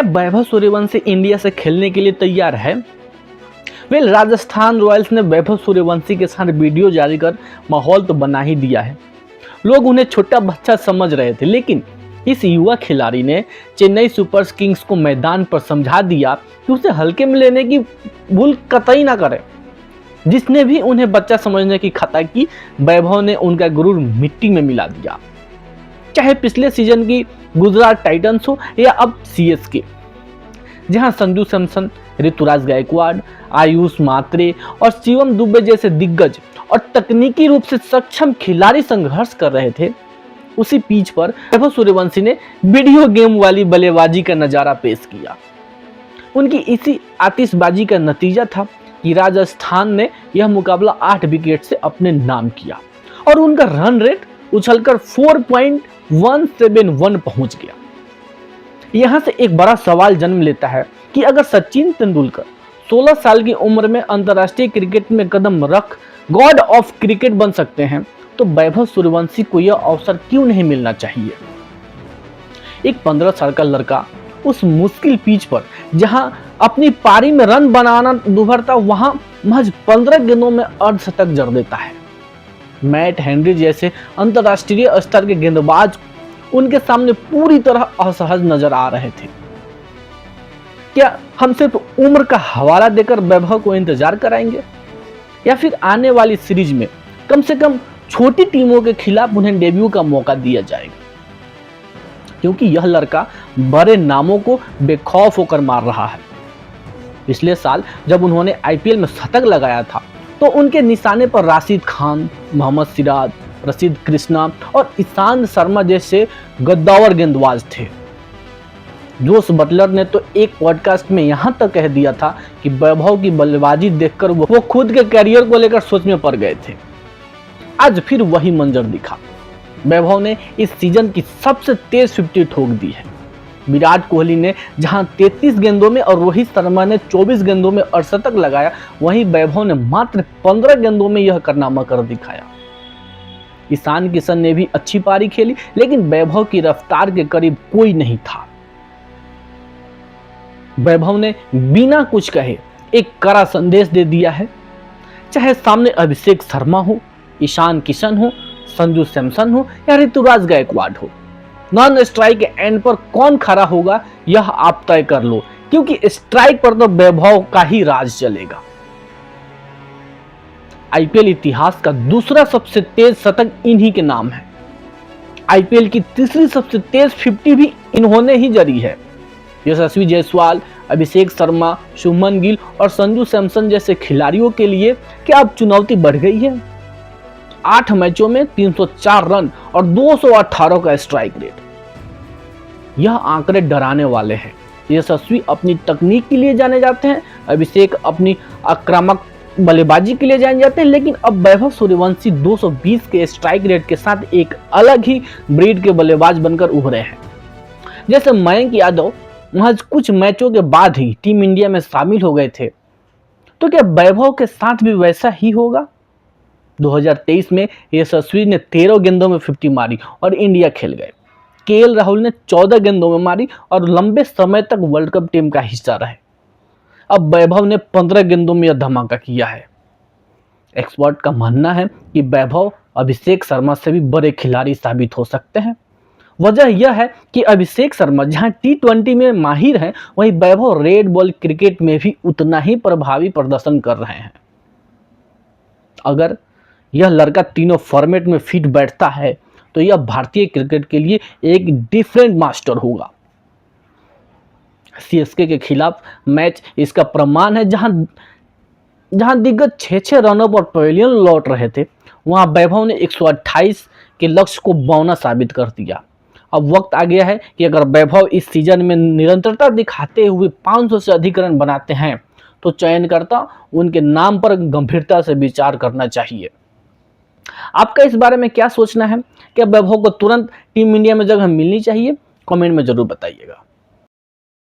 Vaibhav Suryavanshi India से खेलने के लिए तैयार है? राजस्थान रॉयल्स ने वैभव सूर्यवंशी के साथ वीडियो जारी कर माहौल तो बना ही दिया है। लोग उन्हें छोटा बच्चा समझ रहे थे, लेकिन इस युवा खिलाड़ी ने चेन्नई सुपर किंग्स को मैदान पर समझा दिया कि उसे हल्के में लेने की भूल कतई ना करे। जिसने भी उन्हें बच्चा समझने की खता की, वैभव ने उनका गुरूर मिट्टी में मिला दिया। चाहे पिछले सीजन की गुजरात टाइटंस हो या अब सीएसके, जहां संजू सैमसन, ऋतुराज गायकवाड़, आयुष मात्रे और शिवम दुबे जैसे दिग्गज और तकनीकी रूप से सक्षम खिलाड़ी संघर्ष कर रहे थे, उसी पिच पर वैभव सूर्यवंशी ने वीडियो गेम वाली बल्लेबाजी का नजारा पेश किया। उनकी इसी आतिशबाजी का नतीजा था कि राजस्थान ने यह मुकाबला 8 विकेट से अपने नाम किया और उनका रन रेट उछलकर 4.171 पहुंच गया। यहां से एक बड़ा सवाल जन्म लेता है कि अगर सचिन तेंदुलकर 16 साल की उम्र में अंतर्राष्ट्रीय क्रिकेट में कदम रख गॉड ऑफ क्रिकेट बन सकते हैं, तो वैभव सूर्यवंशी को यह अवसर क्यों नहीं मिलना चाहिए? एक 15 साल का लड़का उस मुश्किल पिच पर जहां अपनी पारी में रन बनाना दुभर था, वहां महज 15 गेंदों में अर्धशतक जड़ देता है। मैट हेनरी जैसे अंतर्राष्ट्रीय स्तर के गेंदबाज उनके सामने पूरी तरह असहज नजर आ रहे थे। क्या हम सिर्फ उम्र का हवाला देकर वैभव को इंतजार कराएंगे, या फिर आने वाली सीरीज में कम से कम छोटी टीमों के खिलाफ उन्हें डेब्यू का मौका दिया जाएगा? क्योंकि यह लड़का बड़े नामों को बेखौफ होकर मार रहा है। पिछले साल जब उन्होंने आईपीएल में शतक लगाया था, तो उनके निशाने पर राशिद खान, मोहम्मद सिराज, प्रसिद्ध कृष्णा और ईशांत शर्मा जैसे गद्दावर गेंदबाज थे। जोस बटलर ने तो एक पॉडकास्ट में यहां तक कह दिया था कि वैभव की बल्लेबाजी देखकर वो खुद के करियर को लेकर सोच में पड़ गए थे। आज फिर वही मंजर दिखा। वैभव ने इस सीजन की सबसे तेज 50 ठोक दी है। विराट कोहली ने जहां 33 गेंदों में और रोहित शर्मा ने 24 गेंदों में अर्धशतक लगाया, वहीं वैभव ने मात्र 15 गेंदों में यह कारनामा कर दिखाया। ईशान किशन ने भी अच्छी पारी खेली, लेकिन वैभव की रफ्तार के करीब कोई नहीं था। वैभव ने बिना कुछ कहे एक कड़ा संदेश दे दिया है। चाहे सामने अभिषेक शर्मा हो, ईशान किशन हो, संजू सैमसन हो या ऋतुराज गायकवाड़ हो, नॉन स्ट्राइक के एंड पर कौन खड़ा होगा यह आप तय कर लो, क्योंकि स्ट्राइक पर तो वैभव का ही राज चलेगा। आईपीएल इतिहास का दूसरा सबसे तेज शतक इन्हीं के नाम है। आईपीएल की तीसरी सबसे तेज 50 भी इन्होंने ही जड़ी है। यशस्वी जायसवाल, अभिषेक शर्मा, शुभमन गिल और संजू सैमसन जैसे खिलाड़ियों के लिए क्या अब चुनौती बढ़ गई है? 8 मैचों में 304 रन और 218 का स्ट्राइक रेट। यह आंकड़े डराने वाले हैं। यशस्वी अपनी तकनीक के लिए जाने जाते हैं, अभिषेक अपनी आक्रामक बल्लेबाजी के लिए जाने जाते हैं, लेकिन अब वैभव सूर्यवंशी 220 के स्ट्राइक रेट के साथ एक अलग ही ब्रीड के बल्लेबाज बनकर उभरे हैं। जैसे मयंक यादव महज कुछ मैचों के बाद ही टीम इंडिया में शामिल हो गए थे, तो क्या वैभव के साथ भी वैसा ही होगा? 2023 में यशस्वी ने 13 गेंदों में 50 मारी और इंडिया खेल गए। केएल राहुल ने 14 गेंदों में मारी और लंबे समय तक वर्ल्ड कप टीम का हिस्सा रहे। अब वैभव ने 15 गेंदों में यह धमाका किया है। एक्सपर्ट का मानना है कि वैभव अभिषेक शर्मा से भी बड़े खिलाड़ी साबित हो सकते हैं। वजह यह है कि अभिषेक शर्मा जहां T20 में माहिर हैं, वहीं वैभव रेड बॉल क्रिकेट में भी उतना ही प्रभावी प्रदर्शन कर रहे हैं। अगर यह लड़का तीनों फॉर्मेट में फिट बैठता है, तो यह भारतीय क्रिकेट के लिए एक डिफरेंट मास्टर होगा। सीएसके के खिलाफ मैच इसका प्रमाण है। जहां दिग्गज 6-6 रनों पर पवेलियन लौट रहे थे, वहां वैभव ने 128 के लक्ष्य को बौना साबित कर दिया। अब वक्त आ गया है कि अगर वैभव इस सीजन में निरंतरता दिखाते हुए 500 से अधिक रन बनाते हैं, तो चयनकर्ता उनके नाम पर गंभीरता से विचार करना चाहिए। आपका इस बारे में क्या सोचना है? क्या वैभव को तुरंत टीम इंडिया में जगह मिलनी चाहिए? कमेंट में जरूर बताइएगा।